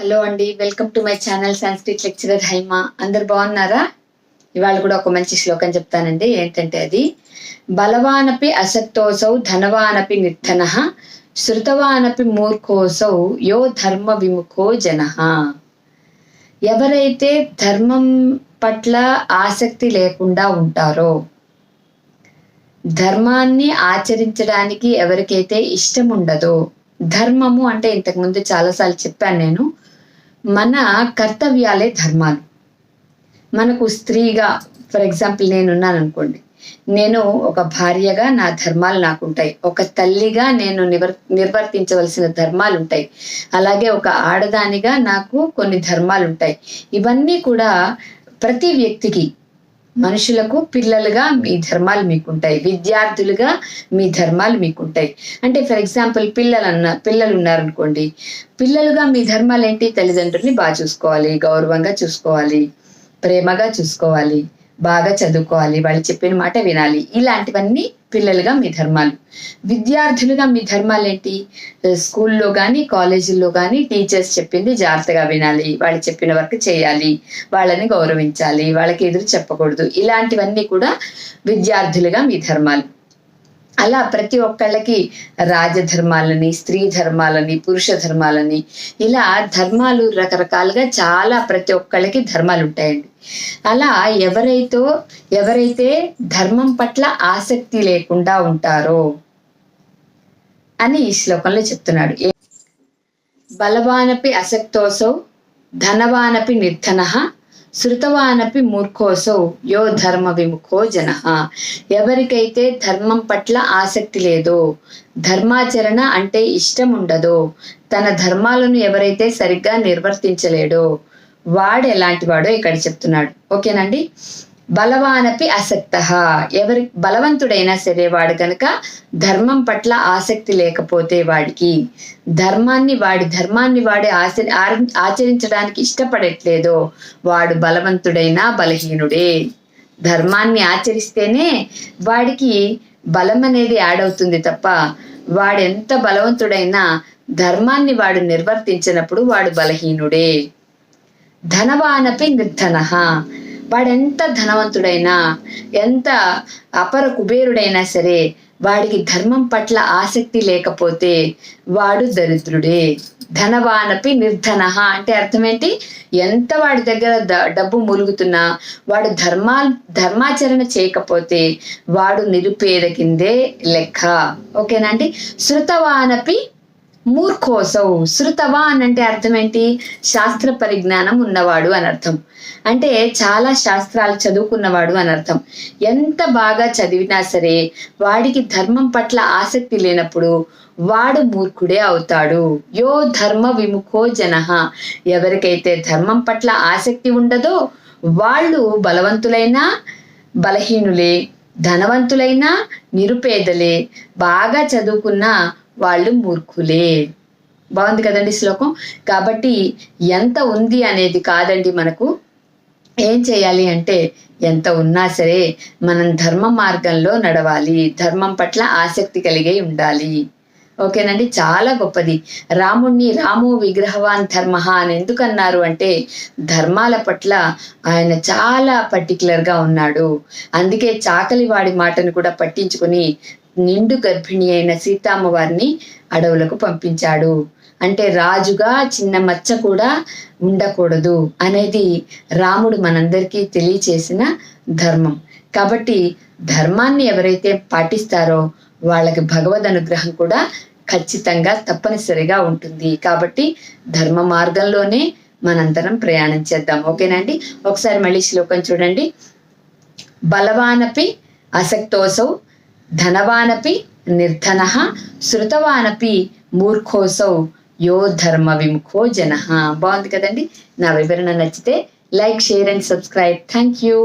Hello అండి, welcome to my channel Sanskrit lecturer Haima. అందరు బాగున్నారా? ఇవాళ కూడా ఒక మంచి శ్లోకం చెప్తానండి. ఏంటంటే అది బలవానపి అసక్తోసౌ ధనవానపి నిర్ధనః శృతవానపి మూర్ఖోసౌ యో ధర్మ విముఖో జనః. ఎవరైతే ధర్మం పట్ల ఆసక్తి లేకుండా ఉంటారో, ధర్మాన్ని ఆచరించడానికి ఎవరికైతే ఇష్టం ఉండదో, ధర్మము అంటే ఇంతకుముందు చాలాసార్లు చెప్పాను నేను, మన కర్తవ్యాలే ధర్మాలు. మనకు స్త్రీగా ఫర్ ఎగ్జాంపుల్ నేనున్నాను అనుకోండి, నేను ఒక భార్యగా నా ధర్మాలు నాకు ఉంటాయి, ఒక తల్లిగా నేను నిర్వర్తించవలసిన ధర్మాలు ఉంటాయి, అలాగే ఒక ఆడదానిగా నాకు కొన్ని ధర్మాలు ఉంటాయి. ఇవన్నీ కూడా ప్రతి వ్యక్తికి, మనుషులకు పిల్లలుగా మీ ధర్మాలు మీకుంటాయి, విద్యార్థులుగా మీ ధర్మాలు మీకుంటాయి. అంటే ఫర్ ఎగ్జాంపుల్ పిల్లలు ఉన్నారనుకోండి, పిల్లలుగా మీ ధర్మాలు ఏంటి? తల్లిదండ్రుల్ని బాగా చూసుకోవాలి, గౌరవంగా చూసుకోవాలి, ప్రేమగా చూసుకోవాలి, బాగా చదువుకోవాలి, వాళ్ళు చెప్పిన మాట వినాలి. ఇలాంటివన్నీ పిల్లలుగా మీ ధర్మాలు. విద్యార్థులుగా మీ ధర్మాలు ఏంటి? స్కూల్లో కానీ కాలేజీల్లో కానీ టీచర్స్ చెప్పింది జాగ్రత్తగా వినాలి, వాళ్ళు చెప్పిన వర్క్ చేయాలి, వాళ్ళని గౌరవించాలి, వాళ్ళకి ఎదురు చెప్పకూడదు. ఇలాంటివన్నీ కూడా విద్యార్థులుగా మీ ధర్మాలు. అలా ప్రతి ఒక్కళ్ళకి రాజధర్మాలని, స్త్రీ ధర్మాలని, పురుష ధర్మాలని, ఇలా ధర్మాలు రకరకాలుగా చాలా ప్రతి ఒక్కళ్ళకి ధర్మాలు ఉంటాయండి. అలా ఎవరైతే ధర్మం పట్ల ఆసక్తి లేకుండా ఉంటారో అని ఈ శ్లోకంలో చెప్తున్నాడు. బలవానపి అసక్తోసౌ ధనవానపి నిర్ధనః శృతవానపి మూర్ఖోసౌ యో ధర్మ విముఖో జనః. ఎవరికైతే ధర్మం పట్ల ఆసక్తి లేదో, ధర్మాచరణ అంటే ఇష్టం ఉండదో, తన ధర్మాలను ఎవరైతే సరిగ్గా నిర్వర్తించలేడో వాడు ఎలాంటి వాడో ఇక్కడ చెప్తున్నాడు. ఓకేనండి. బలవానపి అసక్తః, ఎవరి బలవంతుడైనా సరే వాడు కనుక ధర్మం పట్ల ఆసక్తి లేకపోతే, వాడి ధర్మాన్ని వాడి ఆచరించడానికి ఇష్టపడట్లేదో వాడు బలవంతుడైనా బలహీనుడే. ధర్మాన్ని ఆచరిస్తేనే వాడికి బలం అనేది యాడ్ అవుతుంది తప్ప, వాడెంత బలవంతుడైనా ధర్మాన్ని వాడు నిర్వర్తించినప్పుడు వాడు బలహీనుడే. ధనవానపి నిర్ధనః, వాడెంత ధనవంతుడైనా, ఎంత అపర కుబేరుడైనా సరే, వాడికి ధర్మం పట్ల ఆసక్తి లేకపోతే వాడు దరిద్రుడే. ధనవానపి నిర్ధనః అంటే అర్థం ఏంటి? ఎంత వాడి దగ్గర డబ్బు మూలుగుతున్నా వాడు ధర్మాచరణ చేయకపోతే వాడు నిరుపేద కిందే లెక్క. ఓకేనండి. శృతవానపి మూర్ఖోసౌ, శృతవాన్ అంటే అర్థం ఏంటి? శాస్త్ర పరిజ్ఞానం ఉన్నవాడు అని అర్థం. అంటే చాలా శాస్త్రాలు చదువుకున్నవాడు అని అర్థం. ఎంత బాగా చదివినా సరే వాడికి ధర్మం పట్ల ఆసక్తి లేనప్పుడు వాడు మూర్ఖుడే అవుతాడు. యో ధర్మ విముఖో జనః, ఎవరికైతే ధర్మం పట్ల ఆసక్తి ఉండదో వాళ్ళు బలవంతులైనా బలహీనులే, ధనవంతులైనా నిరుపేదలే, బాగా చదువుకున్న వాళ్ళు మూర్ఖులే. బాగుంది కదండి శ్లోకం. కాబట్టి ఎంత ఉంది అనేది కాదండి, మనకు ఏం చేయాలి అంటే ఎంత ఉన్నా సరే మనం ధర్మ మార్గంలో నడవాలి, ధర్మం పట్ల ఆసక్తి కలిగి ఉండాలి. ఓకేనండి. చాలా గొప్పది. రాముణ్ణి రాము విగ్రహవాన్ ధర్మ అని ఎందుకన్నారు అంటే ధర్మాల పట్ల ఆయన చాలా పర్టికులర్గా ఉన్నాడు. అందుకే చాకలి వాడి మాటను కూడా పట్టించుకుని నిండు గర్భిణి అయిన సీతమ్మ వారిని అడవులకు పంపించాడు. అంటే రాజుగా చిన్న మచ్చ కూడా ఉండకూడదు అనేది రాముడు మనందరికీ తెలియచేసిన ధర్మం. కాబట్టి ధర్మాన్ని ఎవరైతే పాటిస్తారో వాళ్ళకి భగవద్ అనుగ్రహం కూడా ఖచ్చితంగా తప్పనిసరిగా ఉంటుంది. కాబట్టి ధర్మ మార్గంలోనే మనందరం ప్రయాణం చేద్దాం. ఓకేనండి. ఒకసారి మళ్ళీ శ్లోకం చూడండి. బలవానపి అసక్తోసౌ ధనవానపి నిర్ధనః శృతవానపి మూర్ఖోసౌ యో ధర్మ విముఖో జనః. బాగుంది కదండి. నా వివరణ నచ్చితే like, share and subscribe. Thank you.